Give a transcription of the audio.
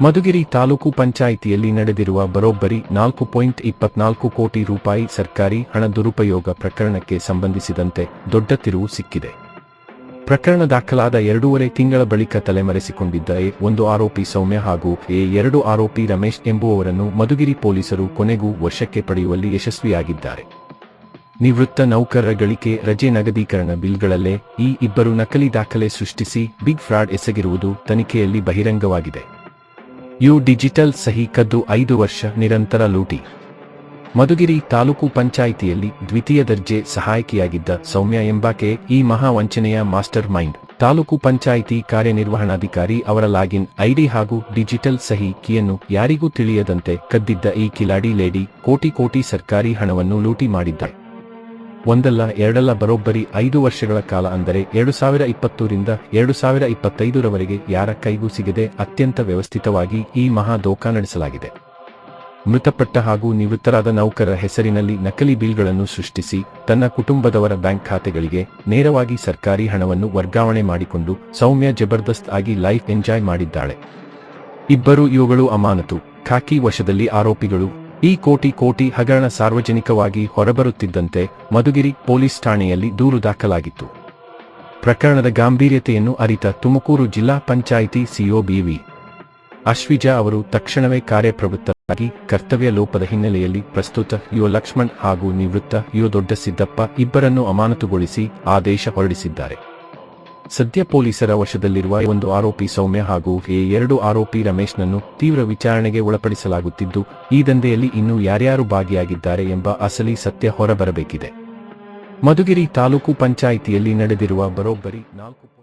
ಮಧುಗಿರಿ ತಾಲೂಕು ಪಂಚಾಯಿತಿಯಲ್ಲಿ ನಡೆದಿರುವ ಬರೋಬ್ಬರಿ 4.24 ಕೋಟಿ ರೂಪಾಯಿ ಸರ್ಕಾರಿ ಹಣ ದುರುಪಯೋಗ ಪ್ರಕರಣಕ್ಕೆ ಸಂಬಂಧಿಸಿದಂತೆ ದೊಡ್ಡ ತಿರುವು ಸಿಕ್ಕಿದೆ. ಪ್ರಕರಣ ದಾಖಲಾದ 2.5 ತಿಂಗಳ ಬಳಿಕ ತಲೆಮರೆಸಿಕೊಂಡಿದ್ದ ಒಂದು ಆರೋಪಿ ಸೌಮ್ಯ ಹಾಗೂ 2 ಆರೋಪಿ ರಮೇಶ್ ಎಂಬುವವರನ್ನು ಮಧುಗಿರಿ ಪೊಲೀಸರು ಕೊನೆಗೂ ವಶಕ್ಕೆ ಪಡೆಯುವಲ್ಲಿ ಯಶಸ್ವಿಯಾಗಿದ್ದಾರೆ. ನಿವೃತ್ತ ನೌಕರರ ಗಳಿಕೆ ರಜೆ ನಗದೀಕರಣ ಬಿಲ್ಗಳಲ್ಲೇ ಈ ಇಬ್ಬರು ನಕಲಿ ದಾಖಲೆ ಸೃಷ್ಟಿಸಿ ಬಿಗ್ ಫ್ರಾಡ್ ಎಸಗಿರುವುದು ತನಿಖೆಯಲ್ಲಿ ಬಹಿರಂಗವಾಗಿದೆ. ಡಿಜಿಟಲ್ ಸಹಿ ಕದ್ದು 5 ವರ್ಷ ನಿರಂತರ ಲೂಟಿ. ಮಧುಗಿರಿ ತಾಲೂಕು ಪಂಚಾಯಿತಿಯಲ್ಲಿ ದ್ವಿತೀಯ ದರ್ಜೆ ಸಹಾಯಕಿಯಾಗಿದ್ದ ಸೌಮ್ಯ ಎಂಬಾಕೆ ಈ ಮಹಾ ವಂಚನೆಯ ಮಾಸ್ಟರ್ ಮೈಂಡ್. ತಾಲೂಕು ಪಂಚಾಯಿತಿ ಕಾರ್ಯನಿರ್ವಹಣಾಧಿಕಾರಿ ಅವರ ಲಾಗಿನ್ ಐಡಿ ಹಾಗೂ ಡಿಜಿಟಲ್ ಸಹಿ ಕೀಯನ್ನು ಯಾರಿಗೂ ತಿಳಿಯದಂತೆ ಕದ್ದಿದ್ದ ಈ ಕಿಲಾಡಿ ಲೇಡಿ ಕೋಟಿ ಸರ್ಕಾರಿ ಹಣವನ್ನು ಲೂಟಿ ಮಾಡಿದ್ದಾರೆ. ಒಂದಲ್ಲ ಎರಡಲ್ಲ ಬರೋಬ್ಬರಿ 5 ವರ್ಷಗಳ ಕಾಲ, ಅಂದರೆ 2020ರಿಂದ 2025ರವರೆಗೆ ಯಾರ ಕೈಗೂ ಸಿಗದೆ ಅತ್ಯಂತ ವ್ಯವಸ್ಥಿತವಾಗಿ ಈ ಮಹಾ ದೋಖಾ ನಡೆಸಲಾಗಿದೆ. ಮೃತಪಟ್ಟ ಹಾಗೂ ನಿವೃತ್ತರಾದ ನೌಕರರ ಹೆಸರಿನಲ್ಲಿ ನಕಲಿ ಬಿಲ್ಗಳನ್ನು ಸೃಷ್ಟಿಸಿ ತನ್ನ ಕುಟುಂಬದವರ ಬ್ಯಾಂಕ್ ಖಾತೆಗಳಿಗೆ ನೇರವಾಗಿ ಸರ್ಕಾರಿ ಹಣವನ್ನು ವರ್ಗಾವಣೆ ಮಾಡಿಕೊಂಡು ಸೌಮ್ಯ ಜಬರ್ದಸ್ತ್ ಆಗಿ ಲೈಫ್ ಎಂಜಾಯ್ ಮಾಡಿದ್ದಾಳೆ. ಇಬ್ಬರು ಇವುಗಳು ಅಮಾನತು, ಖಾಕಿ ವಶದಲ್ಲಿ ಆರೋಪಿಗಳು. ಈ ಕೋಟಿ ಹಗರಣ ಸಾರ್ವಜನಿಕವಾಗಿ ಹೊರಬರುತ್ತಿದ್ದಂತೆ ಮಧುಗಿರಿ ಪೊಲೀಸ್ ಠಾಣೆಯಲ್ಲಿ ದೂರು ದಾಖಲಾಗಿತ್ತು. ಪ್ರಕರಣದ ಗಾಂಭೀರ್ಯತೆಯನ್ನು ಅರಿತ ತುಮಕೂರು ಜಿಲ್ಲಾ ಪಂಚಾಯಿತಿ ಸಿಒ ಬಿ.ವಿ. ಅಶ್ವಿಜಾ ಅವರು ತಕ್ಷಣವೇ ಕಾರ್ಯಪ್ರವೃತ್ತರಾಗಿ ಕರ್ತವ್ಯ ಲೋಪದ ಹಿನ್ನೆಲೆಯಲ್ಲಿ ಪ್ರಸ್ತುತ ಲಕ್ಷ್ಮಣ್ ಹಾಗೂ ನಿವೃತ್ತ ದೊಡ್ಡ ಸಿದ್ದಪ್ಪ ಇಬ್ಬರನ್ನು ಅಮಾನತುಗೊಳಿಸಿ ಆದೇಶ ಹೊರಡಿಸಿದ್ದಾರೆ. ಸದ್ಯ ಪೊಲೀಸರ ವಶದಲ್ಲಿರುವ ಒಂದು ಆರೋಪಿ ಸೌಮ್ಯ ಹಾಗೂ 2 ಆರೋಪಿ ರಮೇಶ್ನನ್ನು ತೀವ್ರ ವಿಚಾರಣೆಗೆ ಒಳಪಡಿಸಲಾಗುತ್ತಿದ್ದು, ಈ ದಂಧೆಯಲ್ಲಿ ಇನ್ನೂ ಯಾರ್ಯಾರು ಭಾಗಿಯಾಗಿದ್ದಾರೆ ಎಂಬ ಅಸಲಿ ಸತ್ಯ ಹೊರಬರಬೇಕಿದೆ. ಮಧುಗಿರಿ ತಾಲೂಕು ಪಂಚಾಯಿತಿಯಲ್ಲಿ ನಡೆದಿರುವ ಬರೋಬ್ಬರಿ 4